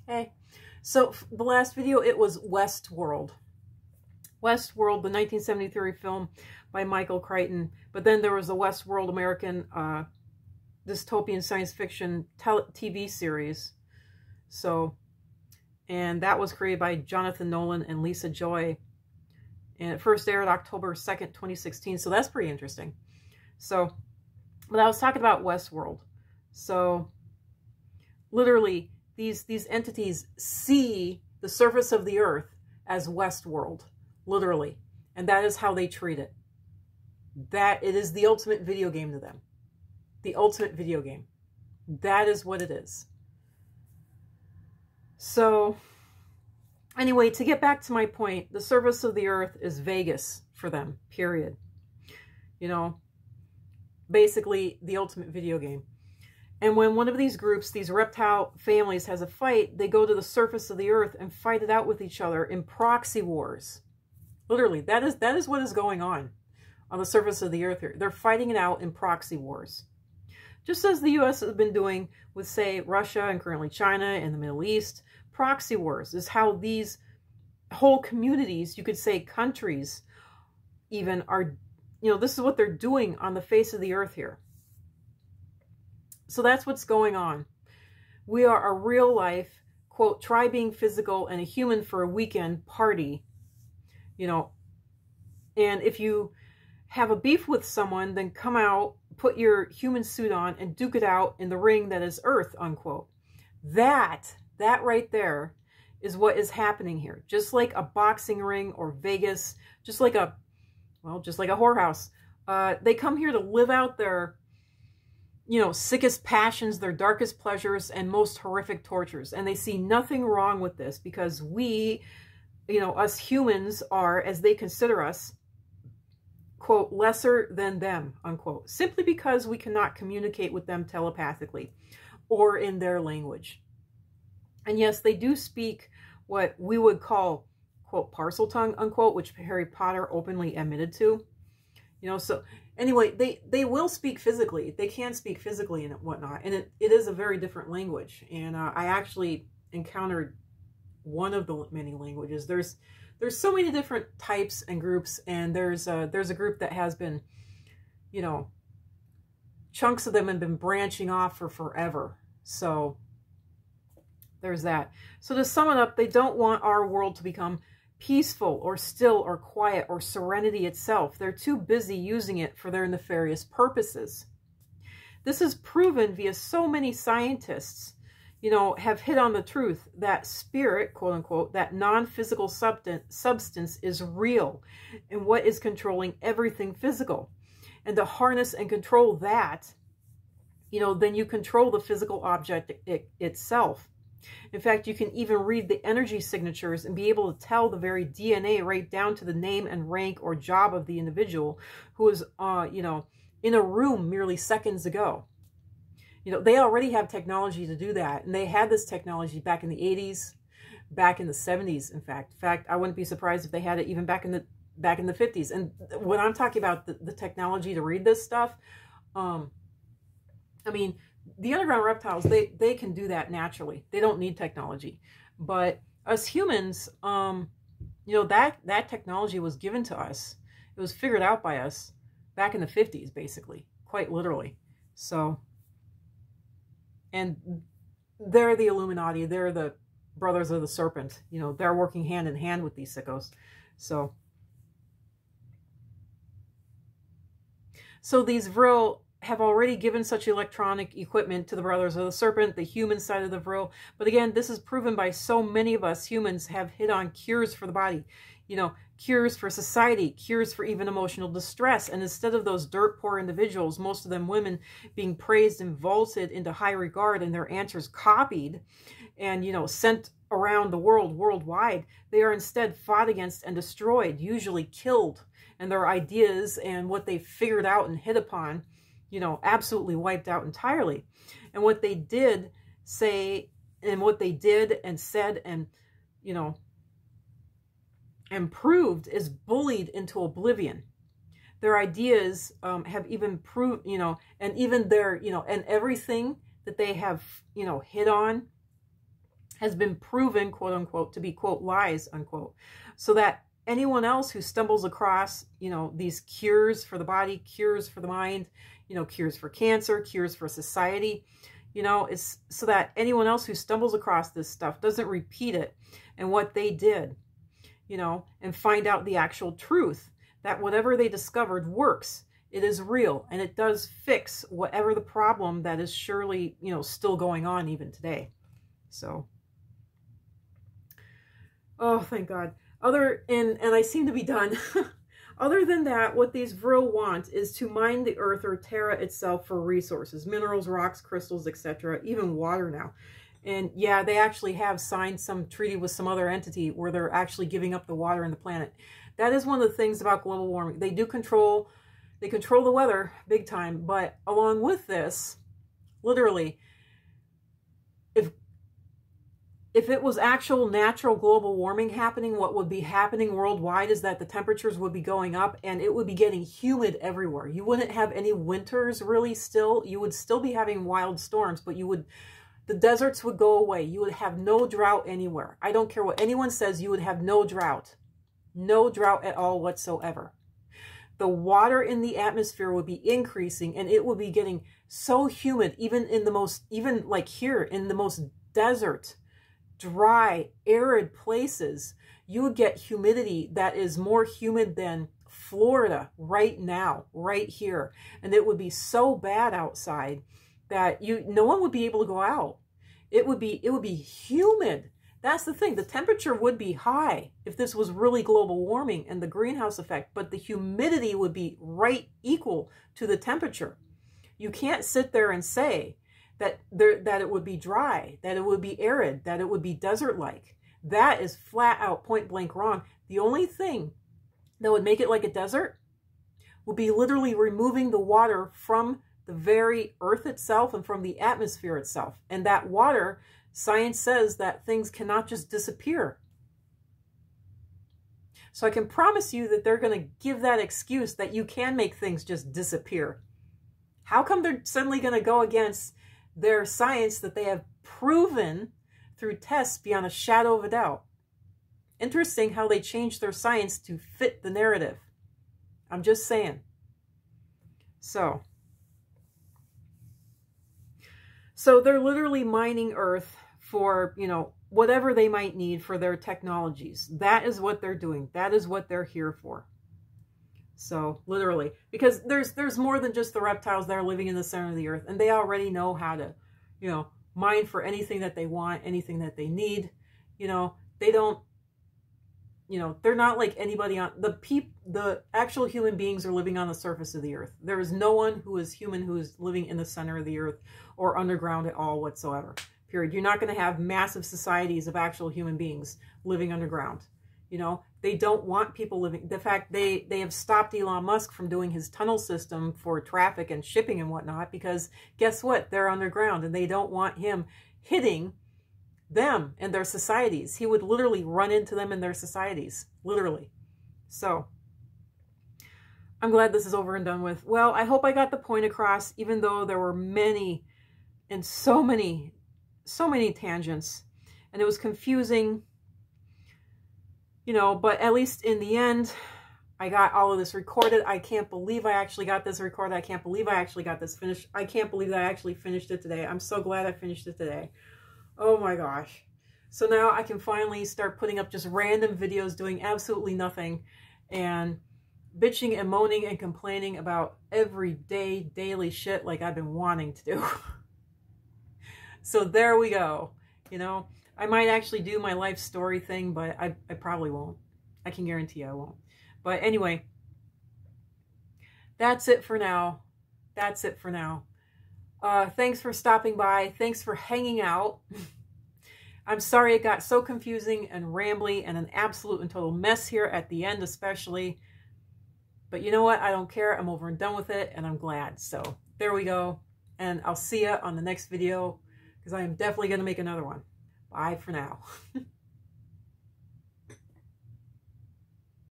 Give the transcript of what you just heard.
Hey, so the last video, it was Westworld. Westworld, the 1973 film by Michael Crichton. But then there was a Westworld American dystopian science fiction TV series. So, and that was created by Jonathan Nolan and Lisa Joy. And it first aired October 2nd, 2016. So that's pretty interesting. So, but I was talking about Westworld. So, literally, these entities see the surface of the earth as Westworld, literally. And that is how they treat it. That it is the ultimate video game to them. The ultimate video game. That is what it is. So, anyway, to get back to my point, the surface of the earth is Vegas for them, period. You know, basically the ultimate video game. And when one of these groups, these reptile families, has a fight, they go to the surface of the earth and fight it out with each other in proxy wars. Literally, that is what is going on the surface of the earth here. They're fighting it out in proxy wars. Just as the U.S. has been doing with, say, Russia and currently China and the Middle East. Proxy wars is how these whole communities, you could say countries even, are, you know, this is what they're doing on the face of the earth here. So that's what's going on. We are a real life, quote, try being physical and a human for a weekend party, you know. And if you have a beef with someone, then come out, put your human suit on and duke it out in the ring that is earth, unquote. That right there is what is happening here. Just like a boxing ring or Vegas, just like a whorehouse. They come here to live out their, you know, sickest passions, their darkest pleasures, and most horrific tortures. And they see nothing wrong with this because we, you know, us humans are, as they consider us, quote, lesser than them, unquote, simply because we cannot communicate with them telepathically or in their language. And yes, they do speak what we would call, quote, parcel tongue, unquote, which Harry Potter openly admitted to. You know, so anyway, they will speak physically. They can speak physically and whatnot. And it is a very different language. And I actually encountered one of the many languages. There's so many different types and groups. And there's a group that has been, you know, chunks of them have been branching off for forever. So there's that. So to sum it up, they don't want our world to become peaceful or still or quiet or serenity itself. They're too busy using it for their nefarious purposes. This is proven via so many scientists, you know, have hit on the truth that spirit, quote unquote, that non-physical substance is real and what is controlling everything physical. And to harness and control that, you know, then you control the physical object itself. In fact, you can even read the energy signatures and be able to tell the very DNA right down to the name and rank or job of the individual who is, you know, in a room merely seconds ago. You know, they already have technology to do that. And they had this technology back in the 80s, back in the 70s, in fact. In fact, I wouldn't be surprised if they had it even back in the 50s. And when I'm talking about the technology to read this stuff, I mean, the underground reptiles, they can do that naturally. They don't need technology. But us humans, you know, that technology was given to us. It was figured out by us back in the 50s, basically, quite literally. So, and they're the Illuminati. They're the brothers of the serpent. You know, they're working hand in hand with these sickos. So these Vrill have already given such electronic equipment to the brothers of the serpent, the human side of the Vrill. But again, this is proven by so many of us humans have hit on cures for the body, you know, cures for society, cures for even emotional distress. And instead of those dirt poor individuals, most of them women, being praised and vaulted into high regard and their answers copied and, you know, sent around the world, worldwide, they are instead fought against and destroyed, usually killed. And their ideas and what they figured out and hit upon, you know, absolutely wiped out entirely. And what they did say, and what they did and said and, you know, and proved is bullied into oblivion. Their ideas have even proved, you know, and even their, you know, and everything that they have, you know, hit on has been proven, quote unquote, to be, quote, lies, unquote. So that anyone else who stumbles across, these cures for the body, cures for the mind, cures for cancer, cures for society, it's so that anyone else who stumbles across this stuff doesn't repeat it and what they did, and find out the actual truth, that whatever they discovered works. It is real, and it does fix whatever the problem that is surely, still going on even today. So, oh, thank God. And I seem to be done. Other than that, what these Vrill want is to mine the earth or Terra itself for resources, minerals, rocks, crystals, etc., even water now. And yeah, they actually have signed some treaty with some other entity where they're actually giving up the water in the planet. That is one of the things about global warming. They control the weather big time, but along with this, literally, if it was actual natural global warming happening, what would be happening worldwide is that the temperatures would be going up and it would be getting humid everywhere. You wouldn't have any winters really still. You would still be having wild storms, but the deserts would go away. You would have no drought anywhere. I don't care what anyone says, you would have no drought. No drought at all whatsoever. The water in the atmosphere would be increasing and it would be getting so humid, even like here in the most desert, dry, arid places, you would get humidity that is more humid than Florida right now, right here. And it would be so bad outside that no one would be able to go out. It would be humid. That's the thing. The temperature would be high if this was really global warming and the greenhouse effect, but the humidity would be right equal to the temperature. You can't sit there and say that it would be dry, that it would be arid, that it would be desert-like. That is flat out point blank wrong. The only thing that would make it like a desert would be literally removing the water from the very earth itself and from the atmosphere itself. And that water, science says that things cannot just disappear. So I can promise you that they're going to give that excuse that you can make things just disappear. How come they're suddenly going to go against their science that they have proven through tests beyond a shadow of a doubt? Interesting how they changed their science to fit the narrative. I'm just saying. So they're literally mining Earth for, whatever they might need for their technologies. That is what they're doing. That is what they're here for. So literally, because there's more than just the reptiles that are living in the center of the earth, and they already know how to, mine for anything that they want, anything that they need. They don't, they're not like anybody on the actual human beings are living on the surface of the earth. There is no one who is human who is living in the center of the earth or underground at all whatsoever. Period. You're not going to have massive societies of actual human beings living underground. They don't want people living. The fact they have stopped Elon Musk from doing his tunnel system for traffic and shipping and whatnot, because guess what? They're underground and they don't want him hitting them and their societies. He would literally run into them in their societies, literally. So I'm glad this is over and done with. Well, I hope I got the point across, even though there were many and so many tangents and it was confusing. But at least in the end, I got all of this recorded. I can't believe I actually got this recorded. I can't believe I actually got this finished. I can't believe that I actually finished it today. I'm so glad I finished it today. Oh my gosh. So now I can finally start putting up just random videos doing absolutely nothing and bitching and moaning and complaining about everyday, daily shit like I've been wanting to do. So there we go. I might actually do my life story thing, but I probably won't. I can guarantee I won't. But anyway, that's it for now. That's it for now. Thanks for stopping by. Thanks for hanging out. I'm sorry it got so confusing and rambly and an absolute and total mess here at the end especially. But you know what? I don't care. I'm over and done with it, and I'm glad. So there we go. And I'll see you on the next video, because I am definitely going to make another one. Bye for now.